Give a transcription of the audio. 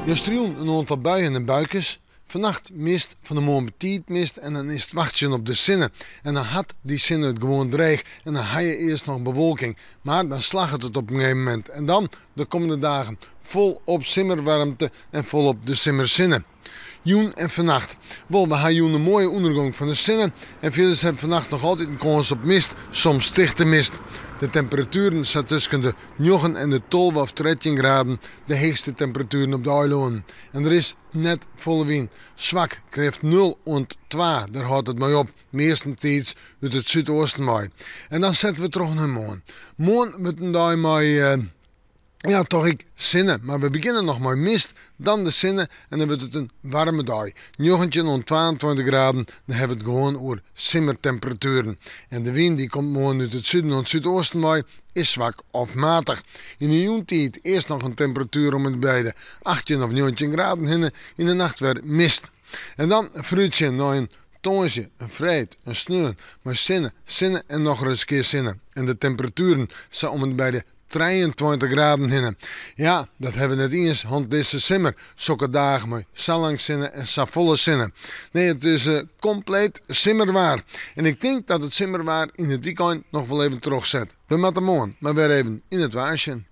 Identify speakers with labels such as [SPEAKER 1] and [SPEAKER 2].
[SPEAKER 1] Gisteren een aantal buien en buikjes. Vannacht mist, van de morgen betiet mist en dan is het wachtje op de zinnen. En dan had die zinnen het gewoon dreig en dan had je eerst nog bewolking. Maar dan slag het op een gegeven moment. En dan de komende dagen vol op simmerwarmte en vol op de simmerzinnen. Joen en vannacht. Wel, we hebben een mooie ondergang van de zinnen. En velen hebben vannacht nog altijd een kans op mist, soms dichte mist. De temperaturen staan tussen de 9 en de 12 of 13 graden, de hoogste temperaturen op de eilonen. En er is net volle wind. Zwak krijgt 0 en 2, daar houdt het mee op. Meestentijds uit het zuidoosten mee. En dan zetten we terug naar morgen. Morgen wordt een dag met ja, toch ik zinnen. Maar we beginnen nog met mist, dan de zinnen en dan wordt het een warme dag. 19 en 22 graden, dan hebben we het gewoon over simmertemperaturen. En de wind die komt morgen uit het zuiden en het zuidoosten mee, is zwak of matig. In de joentijd eerst nog een temperatuur om het bij de 18 of 19 graden hinnen, in de nacht weer mist. En dan fruitje naar een tonsje, een vreit, een sneeuw, maar zinnen en nog eens een keer zinnen. En de temperaturen zijn om het bij de 23 graden hinnen. Ja, dat hebben we net eens, want deze simmer. Zulke dagen met zo lang zinnen en zo volle zinnen. Nee, het is compleet simmerwaar. En ik denk dat het simmerwaar in het weekend nog wel even terugzet. We moeten morgen maar weer even in het waarsje.